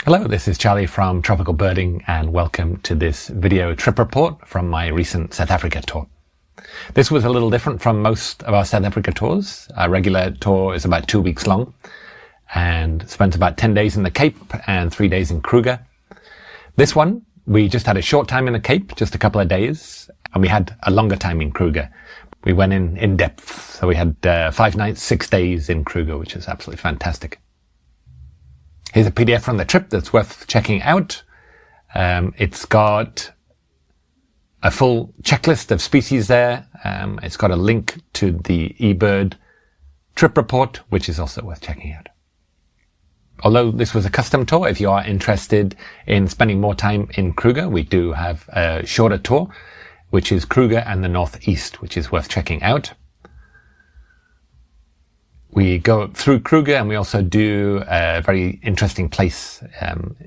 Hello, this is Charlie from Tropical Birding and welcome to this video trip report from my recent South Africa tour. This was a little different from most of our South Africa tours. Our regular tour is about 2 weeks long and spent about 10 days in the Cape and 3 days in Kruger. This one, we just had a short time in the Cape, just a couple of days, and we had a longer time in Kruger. We went in depth, so we had 5 nights, 6 days in Kruger, which is absolutely fantastic. Here's a PDF from the trip that's worth checking out. It's got a full checklist of species there. It's got a link to the eBird trip report, which is also worth checking out. Although this was a custom tour, if you are interested in spending more time in Kruger, we do have a shorter tour, which is Kruger and the Northeast, which is worth checking out. We go through Kruger and we also do a very interesting place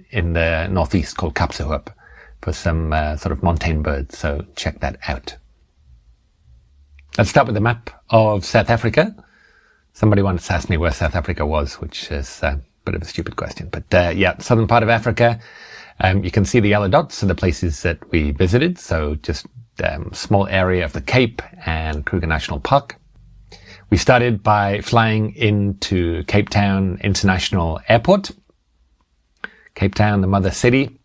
in the northeast called Cape for some sort of montane birds, so check that out. Let's start with the map of South Africa. Somebody once asked me where South Africa was, which is a bit of a stupid question. But yeah, southern part of Africa. You can see the yellow dots are the places that we visited, so just small area of the Cape and Kruger National Park. We started by flying into Cape Town International Airport. Cape Town, the mother city,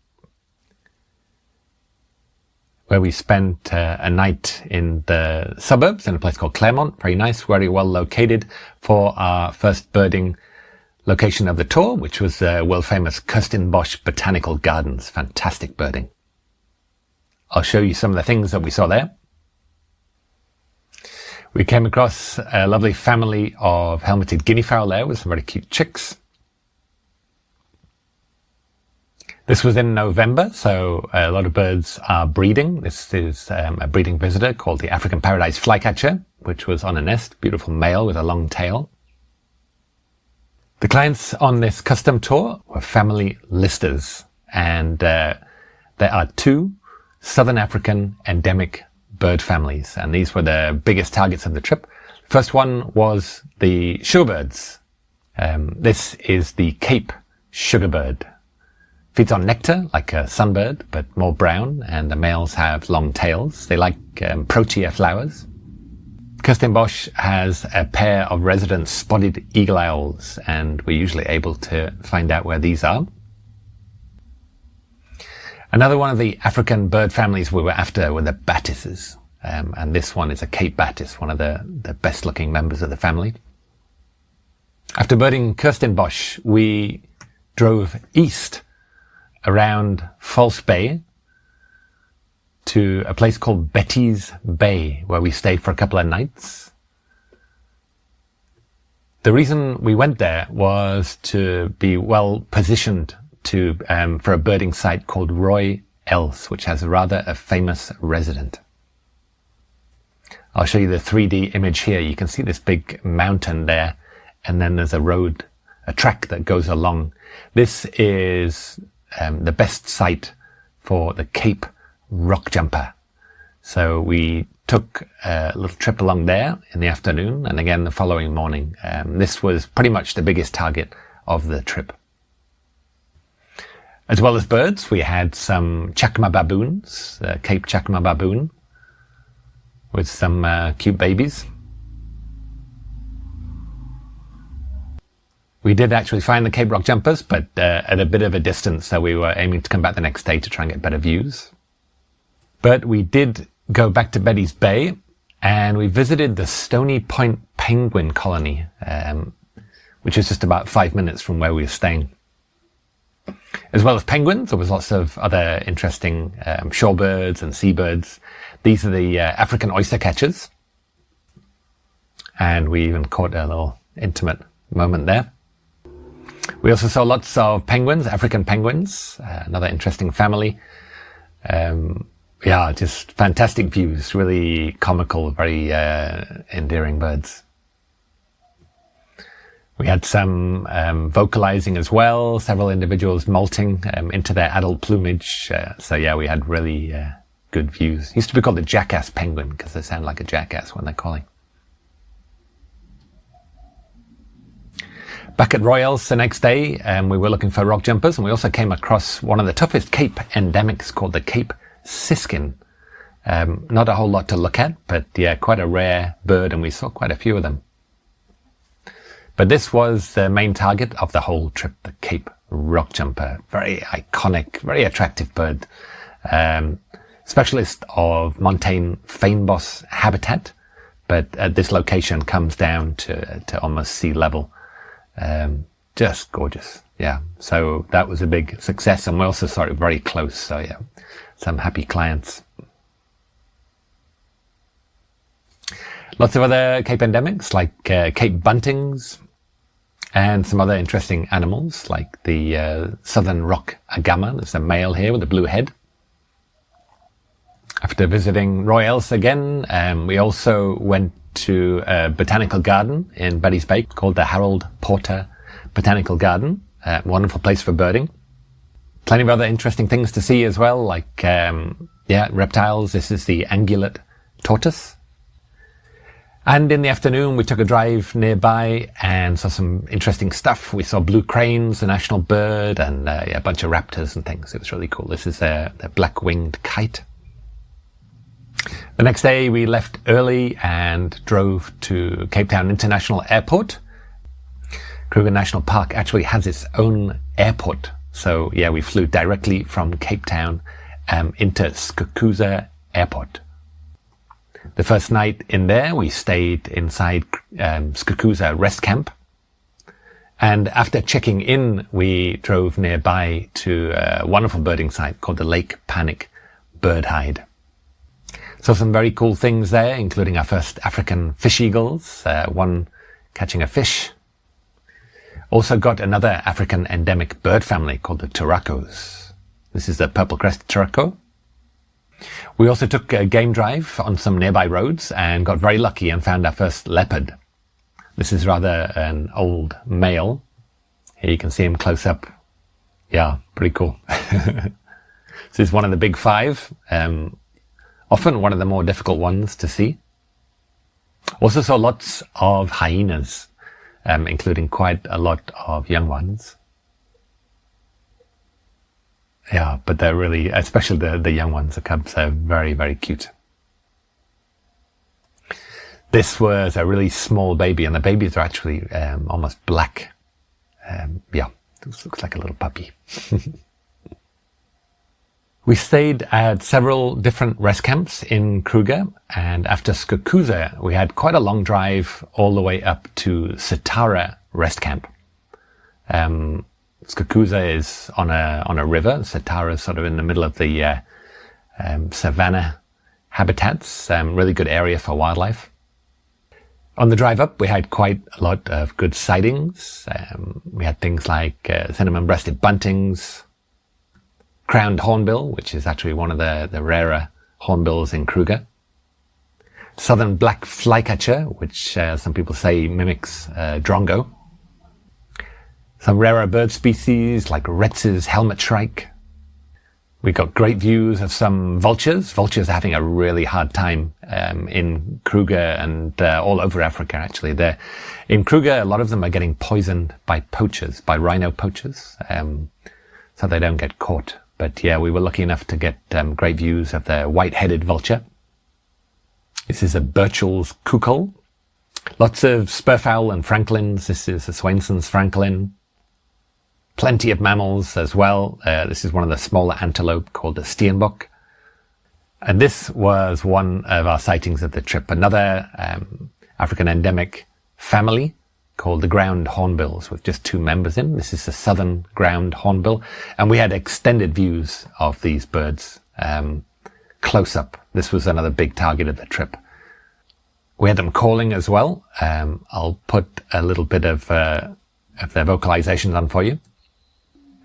where we spent a night in the suburbs in a place called Claremont. Very nice, very well located for our first birding location of the tour, which was the world famous Kirstenbosch Botanical Gardens. Fantastic birding. I'll show you some of the things that we saw there. We came across a lovely family of helmeted guinea fowl there with some very cute chicks. This was in November, so a lot of birds are breeding. This is a breeding visitor called the African Paradise Flycatcher, which was on a nest, beautiful male with a long tail. The clients on this custom tour were family listers, and there are 2 Southern African endemic bird families, and these were the biggest targets of the trip. First one was the sugarbirds. This is the Cape Sugarbird. Feeds on nectar like a sunbird, but more brown, and the males have long tails. They like protea flowers. Kirstenbosch has a pair of resident spotted eagle owls, and we're usually able to find out where these are. Another one of the African bird families we were after were the battises, and this one is a Cape battis, one of the best looking members of the family. After birding Kirstenbosch, we drove east around False Bay to a place called Betty's Bay, where we stayed for a couple of nights. The reason we went there was to be well positioned for a birding site called Roy Else, which has a famous resident. I'll show you the 3D image here. You can see this big mountain there, and then there's a road, a track that goes along. This is the best site for the Cape Rockjumper. So we took a little trip along there in the afternoon and again the following morning. This was pretty much the biggest target of the trip. As well as birds, we had some chacma baboons, the Cape chacma baboon, with some cute babies. We did actually find the Cape Rockjumpers, but at a bit of a distance, so we were aiming to come back the next day to try and get better views. But we did go back to Betty's Bay, and we visited the Stoney Point penguin colony, which is just about 5 minutes from where we were staying. As well as penguins, there was lots of other interesting shorebirds and seabirds. These are the African oyster catchers. And we even caught a little intimate moment there. We also saw lots of penguins, African penguins, another interesting family. Yeah, just fantastic views, really comical, very endearing birds. We had some vocalizing as well, several individuals molting into their adult plumage. So yeah, we had really good views. It used to be called the jackass penguin because they sound like a jackass when they're calling. Back at Royals the next day, we were looking for rock jumpers, and we also came across one of the toughest Cape endemics called the Cape siskin. Not a whole lot to look at, but yeah, quite a rare bird, and we saw quite a few of them. But this was the main target of the whole trip, the Cape Rockjumper. Very iconic, very attractive bird. Specialist of montane fynbos habitat, but at this location comes down to almost sea level. Just gorgeous. Yeah. So that was a big success, and we also saw it very close. So yeah, some happy clients. Lots of other Cape endemics like Cape buntings and some other interesting animals like the southern rock agama. There's a male here with a blue head. After visiting Royals again, we also went to a botanical garden in Betty's Bay called the Harold Porter Botanical Garden. Wonderful place for birding. Plenty of other interesting things to see as well, like reptiles. This is the ungulate tortoise. And in the afternoon, we took a drive nearby and saw some interesting stuff. We saw blue cranes, a national bird, and a bunch of raptors and things. It was really cool. This is a black-winged kite. The next day, we left early and drove to Cape Town International Airport. Kruger National Park actually has its own airport. So, yeah, we flew directly from Cape Town into Secretarybird Airport. The first night in there, we stayed inside Secretarybird rest camp. And after checking in, we drove nearby to a wonderful birding site called the Lake Panic Bird Hide. Saw some very cool things there, including our first African fish eagles, one catching a fish. Also got another African endemic bird family called the turacos. This is the purple-crested turaco. We also took a game drive on some nearby roads and got very lucky and found our first leopard. This is rather an old male. Here you can see him close up. Yeah, pretty cool. This is one of the big five. Often one of the more difficult ones to see. Also saw lots of hyenas, including quite a lot of young ones. Yeah, but they're really, especially the young ones, the cubs, are very, very cute. This was a really small baby, and the babies are actually almost black. This looks like a little puppy. We stayed at several different rest camps in Kruger, and after Secretarybird, we had quite a long drive all the way up to Secretarybird rest camp. Secretarybird is on a river. Secretarybird is sort of in the middle of the savanna habitats. Really good area for wildlife. On the drive up, we had quite a lot of good sightings. We had things like cinnamon-breasted buntings, crowned hornbill, which is actually one of the rarer hornbills in Kruger. Southern black flycatcher, which some people say mimics drongo. Some rarer bird species like Retz's helmet shrike. We got great views of some vultures. Vultures are having a really hard time in Kruger and all over Africa, actually. In Kruger, a lot of them are getting poisoned by poachers, by rhino poachers, so they don't get caught. But yeah, we were lucky enough to get great views of the white-headed vulture. This is a Burchell's cuckoo. Lots of spurfowl and francolins. This is a Swainson's francolin. Plenty of mammals as well. This is one of the smaller antelope called the steenbok. And this was one of our sightings of the trip. Another African endemic family called the ground-hornbills with just 2 members in. This is the Southern Ground-Hornbill. And we had extended views of these birds close up. This was another big target of the trip. We had them calling as well. I'll put a little bit of their vocalizations on for you.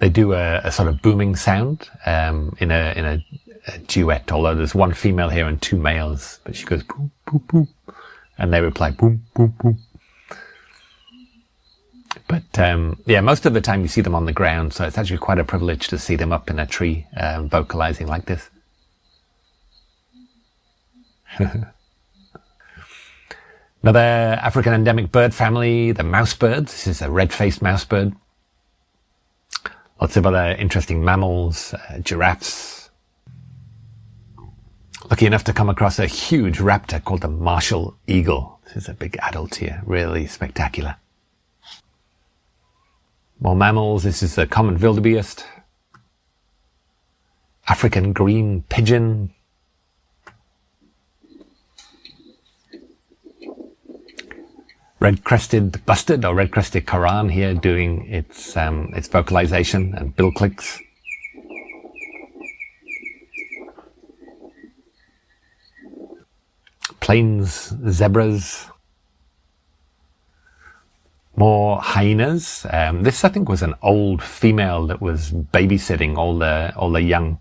They do a sort of booming sound in a duet, although there's one female here and 2 males, but she goes boom, boom, boom, and they reply boom, boom, boom. But most of the time you see them on the ground, so it's actually quite a privilege to see them up in a tree vocalizing like this. Another African endemic bird family, the mousebirds. This is a red-faced mousebird. Lots of other interesting mammals, giraffes. Lucky enough to come across a huge raptor called the Marshall eagle. This is a big adult here, really spectacular. More mammals. This is the common wildebeest, African green pigeon, red-crested bustard or red-crested Koran here doing its vocalization and bill clicks. Plains zebras. More hyenas. This, I think, was an old female that was babysitting all the young.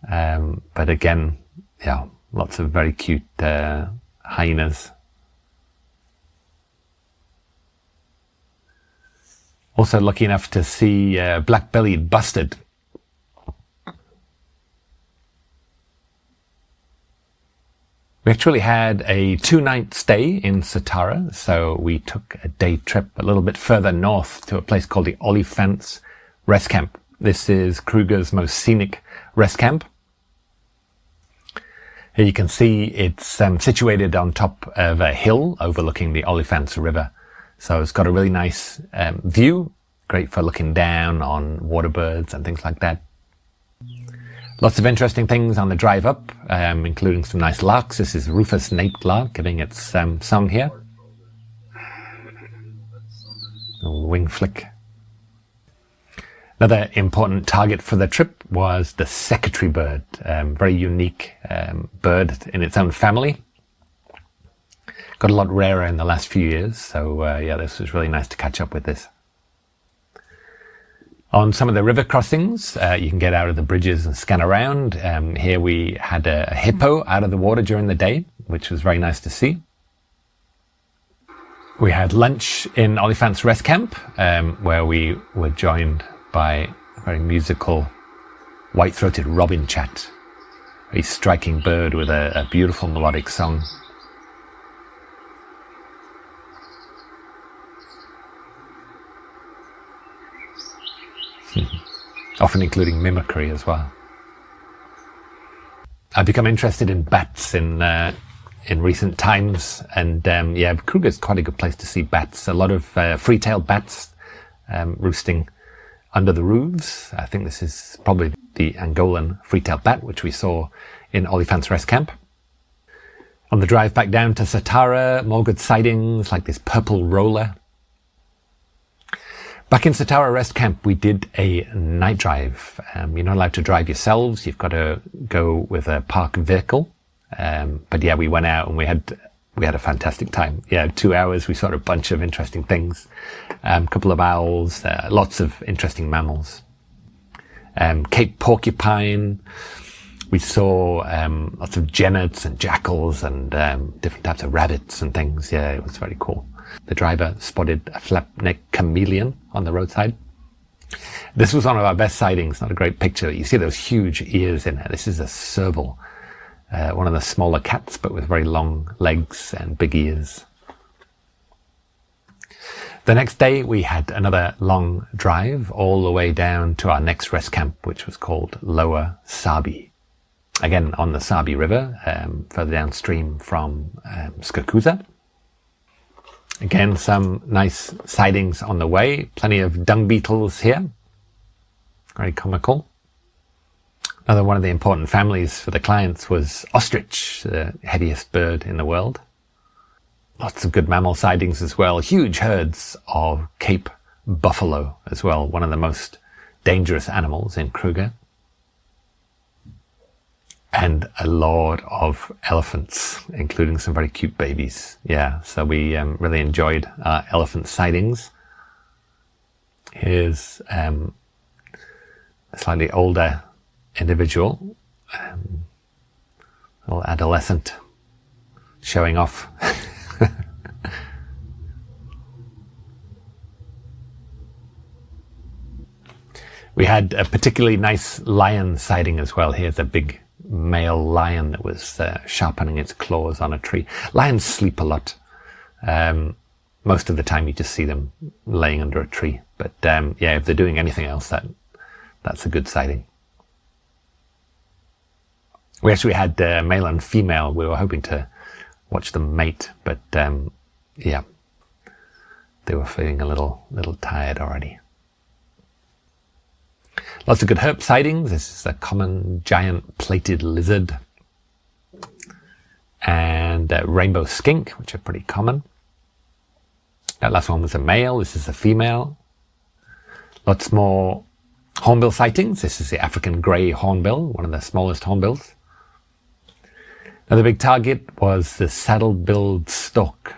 But again, yeah, lots of very cute hyenas. Also lucky enough to see black-bellied bustard. We actually had a 2-night stay in Satara, so we took a day trip a little bit further north to a place called the Olifants Rest Camp. This is Kruger's most scenic rest camp. Here you can see it's situated on top of a hill overlooking the Olifants River. So it's got a really nice view, great for looking down on water birds and things like that. Lots of interesting things on the drive up, including some nice larks. This is Rufous naped lark giving its song here. A wing flick. Another important target for the trip was the Secretarybird, very unique bird in its own family. Got a lot rarer in the last few years, so yeah, this was really nice to catch up with this. On some of the river crossings, you can get out of the bridges and scan around. Here we had a hippo out of the water during the day, which was very nice to see. We had lunch in Olifants Rest Camp, where we were joined by a very musical white-throated robin chat, a striking bird with a beautiful melodic song. Often including mimicry as well. I've become interested in bats in recent times, and yeah, Kruger's quite a good place to see bats. A lot of free-tailed bats roosting under the roofs. I think this is probably the Angolan free-tailed bat, which we saw in Olifants Rest Camp. On the drive back down to Satara, more good sightings like this purple roller. Back in Secretarybird Rest Camp, we did a night drive. You're not allowed to drive yourselves. You've got to go with a park vehicle. But yeah, we went out and we had a fantastic time. Yeah, 2 hours. We saw a bunch of interesting things. A couple of owls, lots of interesting mammals. Cape porcupine. We saw lots of jennets and jackals and different types of rabbits and things. Yeah, it was very cool. The driver spotted a flap-necked chameleon on the roadside. This was one of our best sightings. Not a great picture. You see those huge ears in there. This is a serval, one of the smaller cats, but with very long legs and big ears. The next day, we had another long drive all the way down to our next rest camp, which was called Lower Sabi. Again, on the Sabi River, further downstream from Skakuza. Again, some nice sightings on the way. Plenty of dung beetles here. Very comical. Another one of the important families for the clients was ostrich, the heaviest bird in the world. Lots of good mammal sightings as well. Huge herds of Cape buffalo as well, one of the most dangerous animals in Kruger. And a lot of elephants, including some very cute babies. Yeah, so we really enjoyed our elephant sightings. Here's a slightly older individual, little adolescent, showing off. We had a particularly nice lion sighting as well. Here's a big male lion that was sharpening its claws on a tree. Lions sleep a lot. Most of the time you just see them laying under a tree. But yeah, if they're doing anything else, that's a good sighting. We actually had male and female. We were hoping to watch them mate, but yeah, they were feeling a little tired already. Lots of good herp sightings. This is a common giant plated lizard and rainbow skink, which are pretty common. That last one was a male. This is a female. Lots more hornbill sightings. This is the African grey hornbill, one of the smallest hornbills. Another big target was the saddle-billed stork.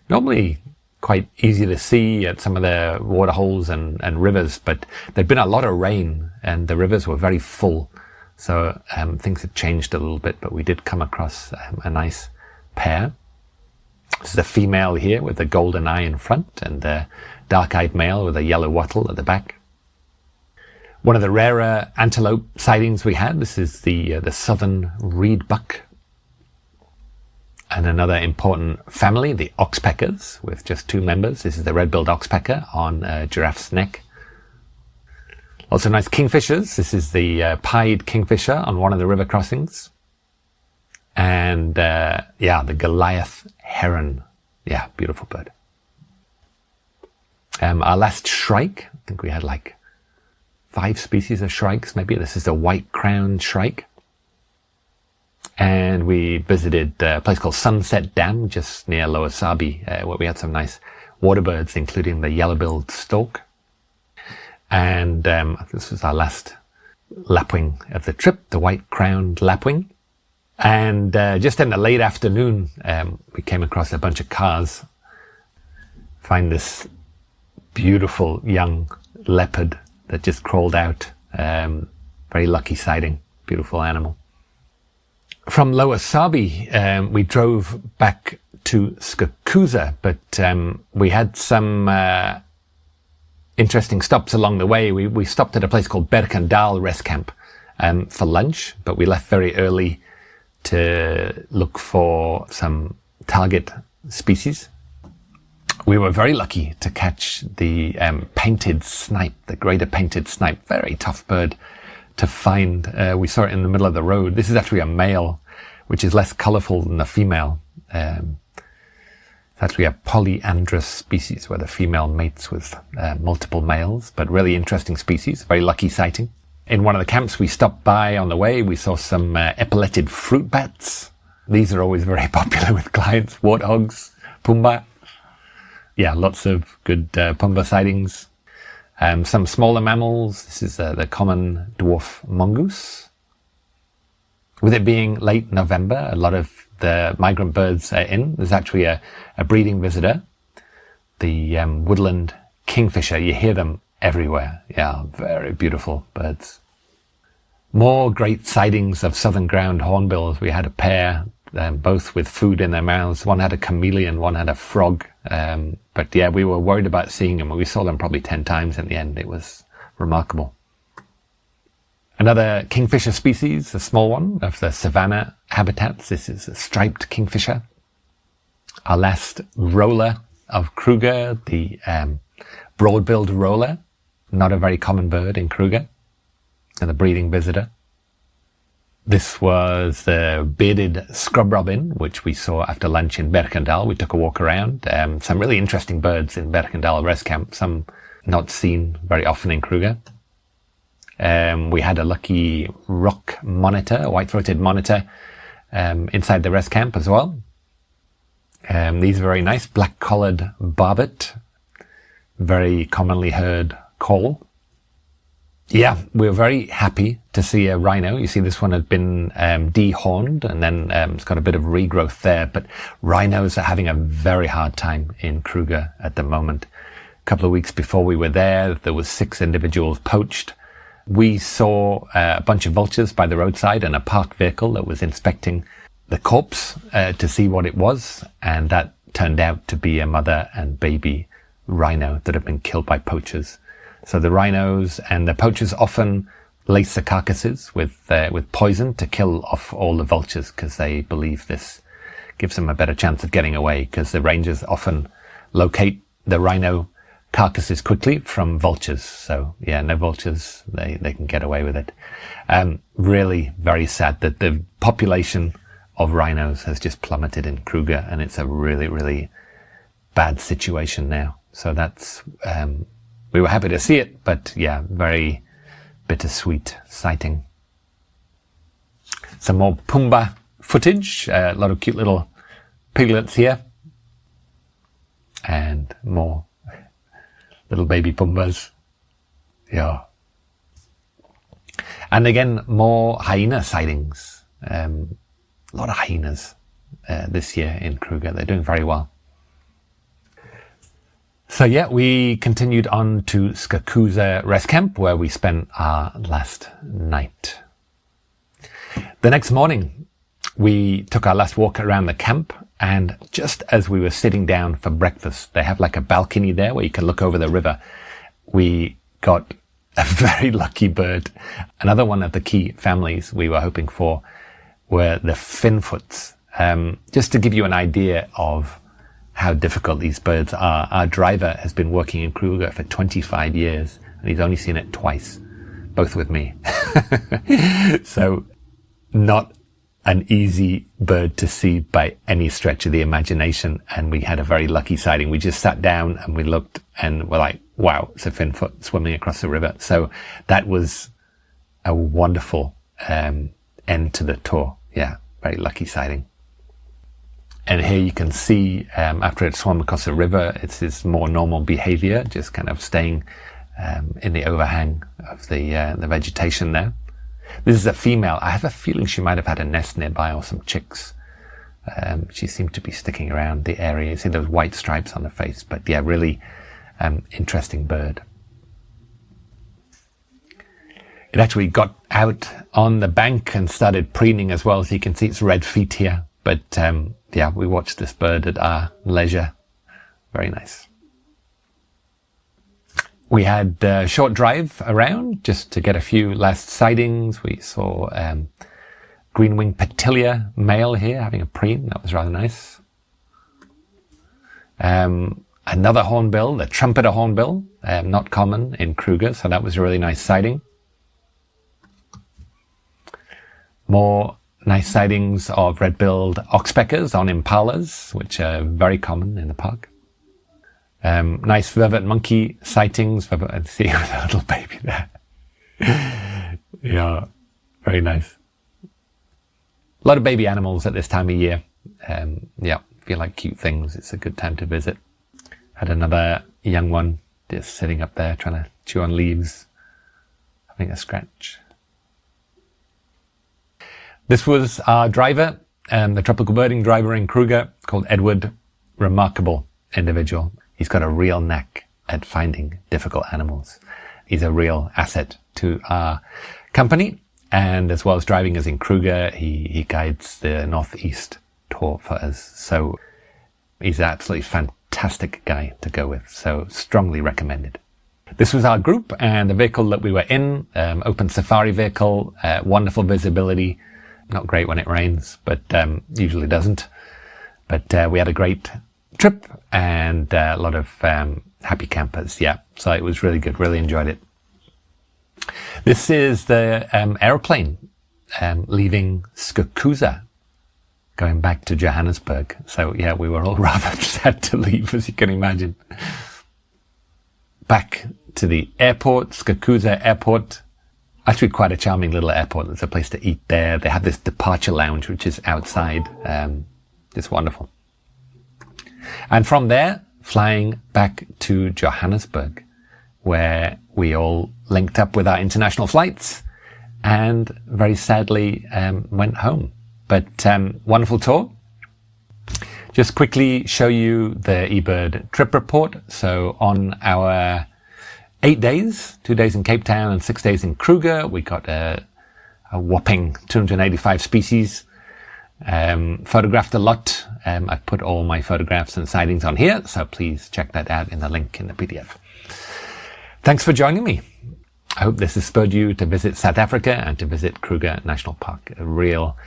Normally quite easy to see at some of the water holes and rivers, but there'd been a lot of rain and the rivers were very full. So things had changed a little bit, but we did come across a nice pair. This is a female here with a golden eye in front and the dark-eyed male with a yellow wattle at the back. One of the rarer antelope sightings we had, this is the southern reedbuck. And another important family, the oxpeckers, with just 2 members. This is the red-billed oxpecker on a giraffe's neck. Lots of nice kingfishers. This is the pied kingfisher on one of the river crossings. And yeah, the Goliath heron. Yeah, beautiful bird. Our last shrike, I think we had like 5 species of shrikes maybe. This is the white-crowned shrike. And we visited a place called Sunset Dam just near Lower Sabi, where we had some nice water birds, including the yellow-billed stork. And this was our last lapwing of the trip, the white-crowned lapwing. And just in the late afternoon, we came across a bunch of cars. Find this beautiful young leopard that just crawled out. Very lucky sighting, beautiful animal. From Lower Sabi, we drove back to Skakusa, but we had some interesting stops along the way. We stopped at a place called Berkendal Rest Camp for lunch, but we left very early to look for some target species. We were very lucky to catch the painted snipe, the greater painted snipe, very tough bird to find. We saw it in the middle of the road. This is actually a male, which is less colorful than the female. It's actually a polyandrous species where the female mates with multiple males, but really interesting species, very lucky sighting. In one of the camps we stopped by on the way, we saw some epauletted fruit bats. These are always very popular with clients, warthogs, pumba. Yeah, lots of good pumba sightings. Some smaller mammals. This is the common dwarf mongoose. With it being late November, a lot of the migrant birds are in. There's actually a breeding visitor, the woodland kingfisher. You hear them everywhere. Yeah, very beautiful birds. More great sightings of Southern Ground-Hornbills. We had a pair, both with food in their mouths. One had a chameleon, one had a frog. But yeah, we were worried about seeing them. We saw them probably 10 times in the end. It was remarkable. Another kingfisher species, a small one of the savanna habitats. This is a striped kingfisher. Our last roller of Kruger, the broad-billed roller, not a very common bird in Kruger, and the breeding visitor. This was the bearded scrub robin, which we saw after lunch in Berkendal. We took a walk around. Some really interesting birds in Berkendal Rest Camp, some not seen very often in Kruger. We had a lucky rock monitor, a white-throated monitor, inside the rest camp as well. These are very nice, black-collared barbet, very commonly heard call. Yeah, we were very happy to see a rhino. You see this one had been dehorned and then it's got a bit of regrowth there, but rhinos are having a very hard time in Kruger at the moment. A couple of weeks before we were there was 6 individuals poached. We saw a bunch of vultures by the roadside and a parked vehicle that was inspecting the corpse to see what it was, and that turned out to be a mother and baby rhino that had been killed by poachers. So the rhinos and the poachers often lace the carcasses with poison to kill off all the vultures because they believe this gives them a better chance of getting away, because the rangers often locate the rhino carcasses quickly from vultures. So yeah, no vultures, they can get away with it. Really very sad that the population of rhinos has just plummeted in Kruger, and it's a really, really bad situation now. So that's, we were happy to see it, but yeah, very bittersweet sighting. Some more Pumbaa footage, a lot of cute little piglets here, and more little baby Pumbaas. Yeah. And again, more hyena sightings. A lot of hyenas this year in Kruger. They're doing very well. So yeah, we continued on to Skakuza Rest Camp, where we spent our last night. The next morning, we took our last walk around the camp, and just as we were sitting down for breakfast, they have like a balcony there where you can look over the river. We got a very lucky bird. Another one of the key families we were hoping for were the Finfoots. Just to give you an idea of how difficult these birds are, our driver has been working in Kruger for 25 years, and he's only seen it twice, both with me. So not an easy bird to see by any stretch of the imagination, and we had a very lucky sighting. We just sat down and we looked and we're like, wow, it's a Finfoot swimming across the river. So that was a wonderful end to the tour. Yeah, very lucky sighting. And here you can see, after it swam across the river, it's his more normal behavior, just kind of staying in the overhang of the vegetation there. This is a female. I have a feeling she might have had a nest nearby or some chicks. She seemed to be sticking around the area. You see those white stripes on the face, but yeah, really interesting bird. It actually got out on the bank and started preening as well, so you can see its red feet here. But yeah, we watched this bird at our leisure. Very nice. We had a short drive around just to get a few last sightings. We saw green-winged petilia male here having a preen. That was rather nice. Another hornbill, the trumpeter hornbill, not common in Kruger, so that was a really nice sighting. More nice sightings of red-billed oxpeckers on impalas, which are very common in the park. Nice vervet monkey sightings. See the little baby there. Yeah, very nice. A lot of baby animals at this time of year. Yeah, if you like cute things, it's a good time to visit. Had another young one just sitting up there trying to chew on leaves, having a scratch. This was our driver, the tropical birding driver in Kruger, called Edward. Remarkable individual. He's got a real knack at finding difficult animals. He's a real asset to our company, and as well as driving us in Kruger, he guides the Northeast tour for us. So he's an absolutely fantastic guy to go with, so strongly recommended. This was our group, and the vehicle that we were in, open safari vehicle, wonderful visibility. Not great when it rains, but usually doesn't. But we had a great trip and a lot of happy campers. Yeah, so it was really good. Really enjoyed it. This is the aeroplane leaving Skakuza, going back to Johannesburg. So yeah, we were all rather sad to leave, as you can imagine. Back to the airport, Skakuza Airport. Actually quite a charming little airport. There's a place to eat there. They have this departure lounge, which is outside. It's wonderful. And from there, flying back to Johannesburg, where we all linked up with our international flights and very sadly went home. But wonderful tour. Just quickly show you the eBird trip report. So on our 8 days, 2 days in Cape Town and 6 days in Kruger, we got a whopping 285 species. Photographed a lot. I've put all my photographs and sightings on here, so please check that out in the link in the PDF. Thanks for joining me. I hope this has spurred you to visit South Africa and to visit Kruger National Park. A real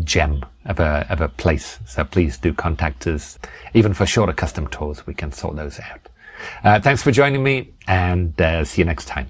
gem of a place. So please do contact us. Even for shorter custom tours, we can sort those out. Thanks for joining me, and see you next time.